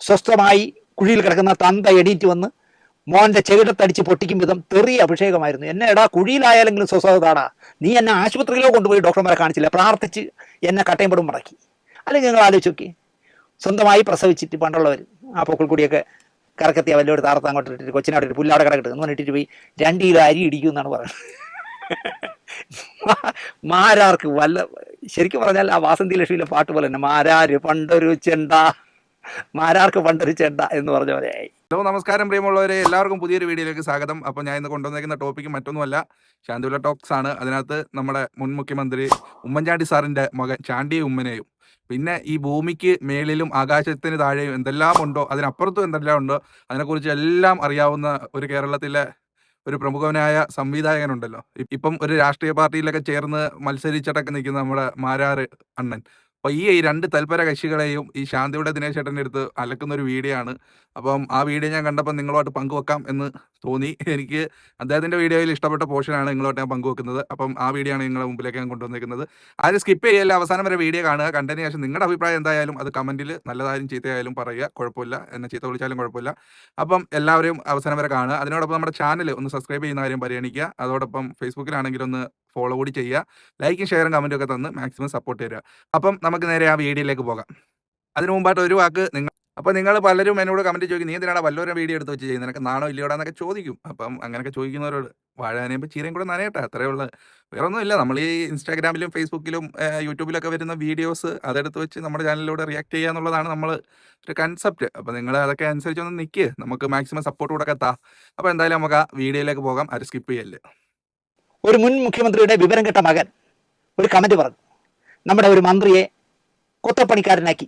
സ്വസ്ഥമായി കുഴിയിൽ കിടക്കുന്ന തന്ത എണീറ്റ് വന്ന് മോൻ്റെ ചെകിടത്തടിച്ച് പൊട്ടിക്കും വിധം തെറിയ അഭിഷേകമായിരുന്നു. എന്നെ എടാ കുഴിയിലായാലെങ്കിലും സ്വസ്ഥതാടാ, നീ എന്നെ ആശുപത്രിയിലോ കൊണ്ടുപോയി ഡോക്ടർമാരെ കാണിച്ചില്ല, പ്രാർത്ഥിച്ച് എന്നെ കട്ടയും പടും മടക്കി. അല്ലെങ്കിൽ നിങ്ങൾ ആലോചിച്ച് നോക്കി, സ്വന്തമായി പ്രസവിച്ചിട്ട് പണ്ടുള്ളവർ ആ പൊക്കിൾക്കൂടിയൊക്കെ കറക്കത്തിയ വല്ലൊരു താർത്ത് അങ്ങോട്ട് ഇട്ടിട്ട് കൊച്ചിനോട് ഒരു പുല്ലാടെ കിടക്കട്ടെ എന്ന് പറഞ്ഞിട്ട് പോയി 2 കിലോ അരി ഇടിക്കും എന്നാണ് പറയുന്നത്. മാരാർക്ക് വല്ല, ശരിക്കും പറഞ്ഞാൽ ആ വാസന്തി ലക്ഷ്മിയിലെ പാട്ട് പോലെ തന്നെ, മാരാര് പണ്ടൊരു ചെണ്ട, മാരാർക്ക് പണ്ടൊരു ചെണ്ട എന്ന് പറഞ്ഞ പോലെയായി. ഹലോ, നമസ്കാരം പ്രിയമുള്ളവരെ, എല്ലാവർക്കും പുതിയൊരു വീഡിയോയിലേക്ക് സ്വാഗതം. അപ്പോൾ ഞാൻ ഇന്ന് കൊണ്ടുവന്നിരിക്കുന്ന ടോപ്പിക്ക് മറ്റൊന്നുമല്ല, ശാന്തിവിള ടോക്സ് ആണ്. അതിനകത്ത് നമ്മുടെ മുൻ മുഖ്യമന്ത്രി ഉമ്മൻചാണ്ടി സാറിൻ്റെ മകൻ ചാണ്ടിയും ഉമ്മനെയും, പിന്നെ ഈ ഭൂമിക്ക് മേളിലും ആകാശത്തിന് താഴെയും എന്തെല്ലാം ഉണ്ടോ അതിനപ്പുറത്തും എന്തെല്ലാം ഉണ്ടോ അതിനെക്കുറിച്ച് എല്ലാം അറിയാവുന്ന ഒരു കേരളത്തിലെ ഒരു പ്രമുഖനായ സംവിധായകനുണ്ടല്ലോ. ഇപ്പം ഒരു രാഷ്ട്രീയ പാർട്ടിയിലൊക്കെ ചേർന്ന് മത്സരിച്ചിട്ടൊക്കെ നിൽക്കുന്ന നമ്മുടെ മാരാറ് അണ്ണൻ. അപ്പോൾ ഈ 2 തൽപര കക്ഷികളെയും ഈ ശാന്തിയുടെ ദിനേശ് ചേട്ടൻ്റെ അടുത്ത് അലക്കുന്ന ഒരു വീഡിയോ ആണ്. അപ്പം ആ വീഡിയോ ഞാൻ കണ്ടപ്പോൾ നിങ്ങളുമായിട്ട് പങ്കുവെക്കാം എന്ന് തോന്നി. എനിക്ക് അദ്ദേഹത്തിൻ്റെ വീഡിയോയിൽ ഇഷ്ടപ്പെട്ട പോർഷനാണ് നിങ്ങളുമായിട്ട് ഞാൻ പങ്കുവെക്കുന്നത്. അപ്പം ആ വീഡിയോ ആണ് നിങ്ങളുടെ മുമ്പിലേക്ക് ഞാൻ കൊണ്ടുവന്നിരിക്കുന്നത്. ആരും സ്കിപ്പ് ചെയ്യല്ല, അവസാനം വരെ വീഡിയോ കാണുക. കണ്ടതിന് ശേഷം നിങ്ങളുടെ അഭിപ്രായം എന്തായാലും അത് കമൻറ്റിൽ നല്ലതായാലും ചീത്തയായാലും പറയുക, കുഴപ്പമില്ല. എന്നെ ചീത്ത വിളിച്ചാലും കുഴപ്പമില്ല. അപ്പം എല്ലാവരും അവസാനം വരെ കാണുക. അതിനോടൊപ്പം നമ്മുടെ ചാനൽ ഒന്ന് സബ്സ്ക്രൈബ് ചെയ്യുന്ന കാര്യം പരിഗണിക്കുക. അതോടൊപ്പം ഫേസ്ബുക്കിലാണെങ്കിലും ഒന്ന് ഫോളോ കൂടി ചെയ്യുക. ലൈക്കും ഷെയറും കമൻറ്റും ഒക്കെ തന്ന് മാക്സിമം സപ്പോർട്ട് തരിക. അപ്പം നമുക്ക് നേരെ ആ വീഡിയോയിലേക്ക് പോകാം. അതിന് മുമ്പായിട്ട് ഒരു വാക്ക്, നിങ്ങൾ പലരും എന്നോട് കമൻറ്റ് ചോദിക്കും, നീ എന്തിനാണ് വല്ലവരും വീഡിയോ എടുത്ത് വെച്ച് ചെയ്യുന്നത്, നിനക്ക് നാണോ ഇല്ലയോടാ എന്നൊക്കെ ചോദിക്കും. അപ്പം അങ്ങനെയൊക്കെ ചോദിക്കുന്നവരോട് വാഴാനേമ്പോൾ ചീരയും കൂടെ നനയട്ടെ, അത്രയേ ഉള്ളത്. വേറെ ഒന്നുമില്ല. നമ്മൾ ഈ ഇൻസ്റ്റാഗ്രാമിലും ഫേസ്ബുക്കിലും യൂട്യൂബിലൊക്കെ വരുന്ന വീഡിയോസ് അതെടുത്ത് വെച്ച് നമ്മുടെ ചാനലിലൂടെ റിയാക്ട് ചെയ്യുക എന്നുള്ളതാണ് നമ്മൾ ഒരു കൺസെപ്റ്റ്. അപ്പോൾ നിങ്ങൾ അതൊക്കെ അനുസരിച്ചൊന്ന് നിൽക്കുക, നമുക്ക് മാക്സിമം സപ്പോർട്ട് കൂടെ എത്താം. അപ്പോൾ എന്തായാലും നമുക്ക് ആ വീഡിയോയിലേക്ക് പോകാം, അത് സ്കിപ്പ് ചെയ്യല്ലേ. ഒരു മുൻ മുഖ്യമന്ത്രിയുടെ വിവരം കെട്ട മകൻ ഒരു കമന്റ് പറഞ്ഞു, നമ്മുടെ ഒരു മന്ത്രിയെ കൊത്തപ്പണിക്കാരനാക്കി,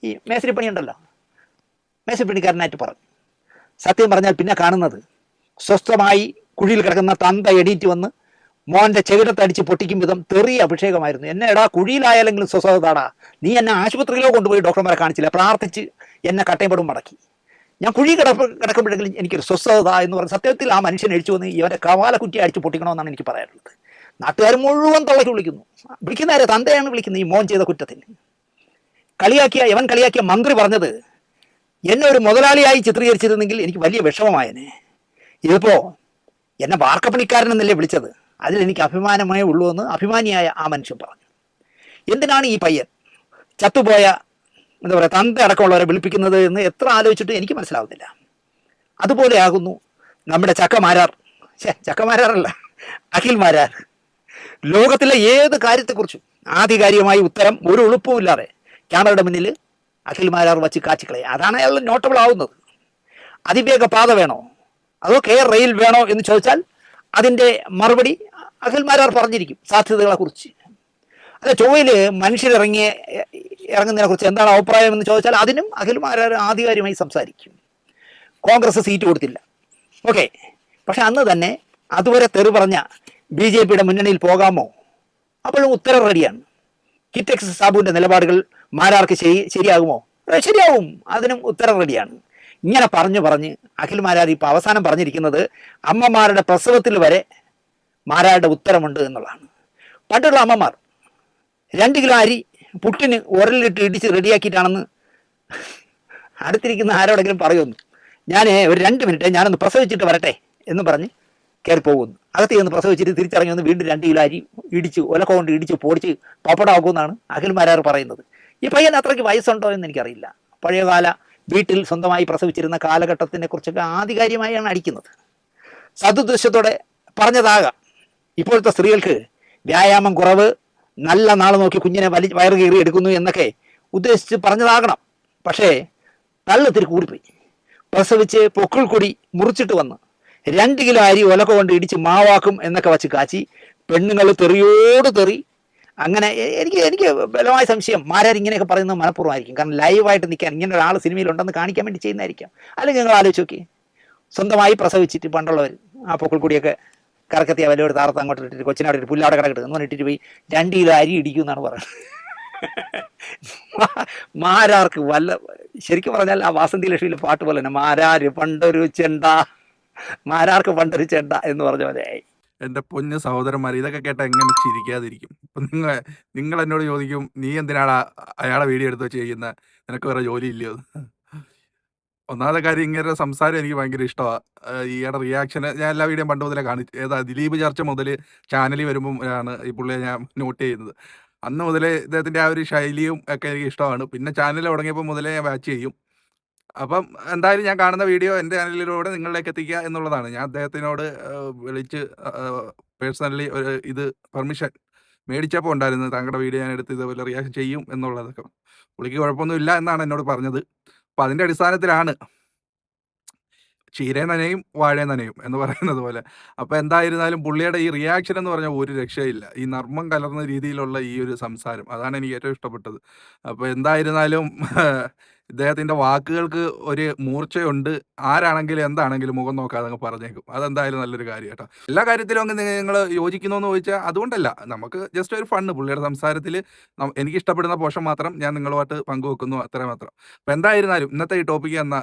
ഈ മേസ്തിരിപ്പണി ഉണ്ടല്ലോ, മേസ്തിരിപ്പണിക്കാരനായിട്ട് പറഞ്ഞു. സത്യം പറഞ്ഞാൽ പിന്നെ കാണുന്നത്, സ്വസ്ഥമായി കുഴിയിൽ കിടക്കുന്ന തന്ത എണീറ്റ് വന്ന് മോൻ്റെ ചെകിടത്തടിച്ച് പൊട്ടിക്കും വിധം തെറിയ അഭിഷേകമായിരുന്നു. എന്നെ എടാ കുഴിയിലായാലെങ്കിലും സ്വസ്ഥതാടാ, നീ എന്നെ ആശുപത്രിയിലോ കൊണ്ടുപോയി ഡോക്ടർമാരെ കാണിച്ചില്ല, പ്രാർത്ഥിച്ച് എന്നെ കട്ടയും പടും മടക്കി. ഞാൻ കുഴി കിടക്കുമ്പോഴെങ്കിലും എനിക്കൊരു സ്വസ്ഥത എന്ന് പറഞ്ഞ സത്യത്തിൽ ആ മനുഷ്യൻ അടിച്ചു വന്ന് ഇവൻ്റെ കവാലക്കുറ്റി അടിച്ച് പൊട്ടിക്കണമെന്നാണ് എനിക്ക് പറയാനുള്ളത്. നാട്ടുകാർ മുഴുവൻ തള്ളക്ക് വിളിക്കുന്നവരെ തന്തയാണ് വിളിക്കുന്നത് ഈ മോൻ ചെയ്ത കുറ്റത്തിന്. യവൻ കളിയാക്കിയ മന്ത്രി പറഞ്ഞത്, എന്നെ ഒരു മുതലാളിയായി ചിത്രീകരിച്ചിരുന്നെങ്കിൽ എനിക്ക് വലിയ വിഷമമായനെ. ഇതിപ്പോൾ എന്നെ വാർക്കപ്പണിക്കാരനെന്നല്ലേ വിളിച്ചത്, അതിലെനിക്ക് അഭിമാനമേ ഉള്ളൂ എന്ന് അഭിമാനിയായ ആ മനുഷ്യൻ പറഞ്ഞു. എന്തിനാണ് ഈ പയ്യൻ ചത്തുപോയ എന്താ പറയുക തന്ത അടക്കമുള്ളവരെ വിളിപ്പിക്കുന്നത് എന്ന് എത്ര ആലോചിച്ചിട്ട് എനിക്ക് മനസ്സിലാവുന്നില്ല. അതുപോലെയാകുന്നു നമ്മുടെ ചക്കമാരാറല്ല അഖിൽ മാരാർ. ലോകത്തിലെ ഏത് കാര്യത്തെക്കുറിച്ചും ആധികാരികമായി ഉത്തരം ഒരു എളുപ്പമില്ലാതെ ക്യാമറയുടെ മുന്നിൽ അഖിൽ മാരാർ വച്ച് കാച്ചിക്കളയെ. അതാണ് അയാൾ നോട്ടബിൾ ആവുന്നത്. അതിവേഗ പാത വേണോ അതോ കെയർ റെയിൽ വേണോ എന്ന് ചോദിച്ചാൽ അതിൻ്റെ മറുപടി അഖിൽ മാരാർ പറഞ്ഞിരിക്കും സാധ്യതകളെക്കുറിച്ച്. അല്ല, ചൊവ്വയിൽ ഇറങ്ങുന്നതിനെ കുറിച്ച് എന്താണ് അഭിപ്രായം എന്ന് ചോദിച്ചാൽ അതിനും അഖിൽ മാരാർ ആധികാരികമായി സംസാരിക്കും. കോൺഗ്രസ് സീറ്റ് കൊടുത്തില്ല, ഓക്കെ, പക്ഷെ അന്ന് തന്നെ അതുവരെ തെറി പറഞ്ഞ BJPയുടെ മുന്നണിയിൽ പോകാമോ, അപ്പോഴും ഉത്തരം റെഡിയാണ്. കിറ്റെക്സ് സാബുവിൻ്റെ നിലപാടുകൾ മാരാർക്ക് ശരിയാകുമോ, ശരിയാവും, അതിനും ഉത്തരം റെഡിയാണ്. ഇങ്ങനെ പറഞ്ഞ് അഖിൽ മാരാർ ഇപ്പോൾ അവസാനം പറഞ്ഞിരിക്കുന്നത് അമ്മമാരുടെ പ്രസവത്തിൽ വരെ മാരാരുടെ ഉത്തരമുണ്ട് എന്നുള്ളതാണ്. പണ്ടുള്ള അമ്മമാർ 2 കിലോ അരി പുട്ടിന് ഉരലിട്ട് ഇടിച്ച് റെഡിയാക്കിയിട്ടാണെന്ന് അടുത്തിരിക്കുന്ന ആരോടെങ്കിലും പറയുമെന്ന്. ഞാൻ ഒരു 2 മിനിറ്റ് ഞാനൊന്ന് പ്രസവിച്ചിട്ട് വരട്ടെ എന്ന് പറഞ്ഞ് കയറി പോകുന്നു. അകത്ത് ചെന്ന് പ്രസവിച്ചിട്ട് തിരിച്ചിറങ്ങി വന്ന് വീണ്ടും 2 കിലോ അരി ഒലക്ക കൊണ്ട് ഇടിച്ച് പൊടിച്ച് പപ്പടമാക്കുമെന്നാണ് അഖിൽ മാരാർ പറയുന്നത്. ഈ പയ്യൻ അത്രയ്ക്ക് വയസ്സുണ്ടോ എന്ന് എനിക്കറിയില്ല. പഴയകാല വീട്ടിൽ സ്വന്തമായി പ്രസവിച്ചിരുന്ന കാലഘട്ടത്തിനെ കുറിച്ചൊക്കെ ആധികാരികമായാണ് അടിക്കുന്നത്. സതുദ്ദേശത്തോടെ പറഞ്ഞതാകാം. ഇപ്പോഴത്തെ സ്ത്രീകൾക്ക് വ്യായാമം കുറവ്, നല്ല നാൾ നോക്കി കുഞ്ഞിനെ വയറ് കീറി എടുക്കുന്നു എന്നൊക്കെ ഉദ്ദേശിച്ച് പറഞ്ഞതാകണം. പക്ഷേ തള്ളു തിരി കൂടിപ്പോയി. പ്രസവിച്ച് പൊക്കിൾ കൂടി മുറിച്ചിട്ട് വന്ന് 2 കിലോ അരി ഒലക്ക കൊണ്ട് ഇടിച്ച് മാവാക്കും എന്നൊക്കെ വച്ച് കാച്ചി പെണ്ണുങ്ങൾ തെറിയോട് തെറി. അങ്ങനെ എനിക്ക് ബലമായ സംശയം മാരാർ ഇങ്ങനെയൊക്കെ പറയുന്നത് മനഃപൂർവ്വമായിരിക്കും. കാരണം ലൈവായിട്ട് നിൽക്കാൻ ഇങ്ങനെ ഒരാൾ സിനിമയിലുണ്ടെന്ന് കാണിക്കാൻ വേണ്ടി ചെയ്യുന്നതായിരിക്കാം. അല്ലെങ്കിൽ നിങ്ങൾ ആലോചിച്ച് നോക്കി, സ്വന്തമായി പ്രസവിച്ചിട്ട് പണ്ടുള്ളവർ ആ പൊക്കിൾ കൂടിയൊക്കെ കറക്കത്തിയ വല്ലൊരു താർത്ത് അങ്ങോട്ട് ഇട്ടിട്ട് കൊച്ചിനോട് ഒരു പുല്ലാടെ കിടക്കട്ടെ എന്ന് പറഞ്ഞിട്ട് പോയി 2 കിലോ അരി ഇടിക്കും എന്നാണ് പറയുന്നത്. മാരാർക്ക് വല്ല, ശരിക്കും പറഞ്ഞാൽ ആ വാസന്തി ലക്ഷ്മിയിലെ പാട്ട് പോലെ തന്നെ, മാരാര് പണ്ടൊരു ചെണ്ട, മാരാർക്ക് പണ്ടൊരു ചെണ്ട എന്ന് പറഞ്ഞ പോലെയായി. എൻ്റെ പൊന്ന് സഹോദരന്മാർ, ഇതൊക്കെ കേട്ടാൽ എങ്ങനെ ചിരിക്കാതിരിക്കും. അപ്പം നിങ്ങൾ എന്നോട് ചോദിക്കും, നീ എന്തിനാണ് അയാളെ വീഡിയോ എടുത്ത് വെച്ച് ചെയ്യുന്നത്, നിനക്ക് വേറെ ജോലി ഇല്ലയോ? ഒന്നാമത്തെ കാര്യം ഇങ്ങേരുടെ സംസാരം എനിക്ക് ഭയങ്കര ഇഷ്ടമാണ്. ഈയുടെ റിയാക്ഷന് ഞാൻ എല്ലാ വീഡിയോയും പണ്ട് മുതലേ ഏതാ ദിലീപ് ചർച്ച മുതൽ ചാനലിൽ വരുമ്പം ആണ് ഈ പുള്ളിയെ ഞാൻ നോട്ട് ചെയ്യുന്നത്. അന്ന് മുതലേ ഇദ്ദേഹത്തിൻ്റെ ആ ഒരു ശൈലിയും ഒക്കെ എനിക്ക് ഇഷ്ടമാണ്. പിന്നെ ചാനൽ തുടങ്ങിയപ്പോൾ മുതലേ ഞാൻ വാച്ച് ചെയ്യും. അപ്പം എന്തായാലും ഞാൻ കാണുന്ന വീഡിയോ എൻ്റെ ചാനലിലൂടെ നിങ്ങളിലേക്ക് എത്തിക്കുക എന്നുള്ളതാണ്. ഞാൻ അദ്ദേഹത്തിനോട് വിളിച്ച് പേഴ്സണലി ഒരു പെർമിഷൻ മേടിച്ചപ്പോൾ ഉണ്ടായിരുന്നു, താങ്കളുടെ വീഡിയോ ഞാൻ എടുത്ത് ഇതേപോലെ റിയാക്ഷൻ ചെയ്യും എന്നുള്ളതൊക്കെ. പുള്ളിക്ക് കുഴപ്പമൊന്നുമില്ല എന്നാണ് എന്നോട് പറഞ്ഞത്. അപ്പം അതിൻ്റെ അടിസ്ഥാനത്തിലാണ് ചീരയും നനയും വാഴയും നനയും എന്ന് പറയുന്നത് പോലെ. അപ്പോൾ എന്തായിരുന്നാലും പുള്ളിയുടെ ഈ റിയാക്ഷൻ എന്ന് പറഞ്ഞാൽ ഒരു രക്ഷയില്ല. ഈ നർമ്മം കലർന്ന രീതിയിലുള്ള ഈ ഒരു സംസാരം അതാണ് എനിക്ക് ഏറ്റവും ഇഷ്ടപ്പെട്ടത്. അപ്പോൾ എന്തായിരുന്നാലും ഇദ്ദേഹത്തിൻ്റെ വാക്കുകൾക്ക് ഒരു മൂർച്ചയുണ്ട്. ആരാണെങ്കിലും എന്താണെങ്കിലും മുഖം നോക്കാതെ അങ്ങ് പറഞ്ഞേക്കും. അതെന്തായാലും നല്ലൊരു കാര്യം കേട്ടോ. എല്ലാ കാര്യത്തിലും അങ്ങ് നിങ്ങൾ യോജിക്കുന്നോ എന്ന് ചോദിച്ചാൽ അതുകൊണ്ടല്ല. നമുക്ക് ജസ്റ്റ് ഒരു ഫണ്ണ് പുള്ളിയുടെ സംസാരത്തിൽ എനിക്ക് ഇഷ്ടപ്പെടുന്ന പോർഷൻ മാത്രം ഞാൻ നിങ്ങളുമായിട്ട് പങ്കുവെക്കുന്നു, അത്ര മാത്രം. അപ്പോൾ എന്തായിരുന്നാലും ഇന്നത്തെ ഈ ടോപ്പിക്ക് എന്ന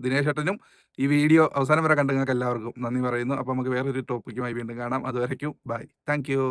ദിനേശ് ഏട്ടനും ഈ വീഡിയോ അവസാനം വരെ കണ്ട് നിങ്ങൾക്ക് എല്ലാവർക്കും നന്ദി പറയുന്നു. അപ്പോൾ നമുക്ക് വേറൊരു ടോപ്പിക്കുമായി വീണ്ടും കാണാം. അതുവരയ്ക്കും ബൈ. Thank you.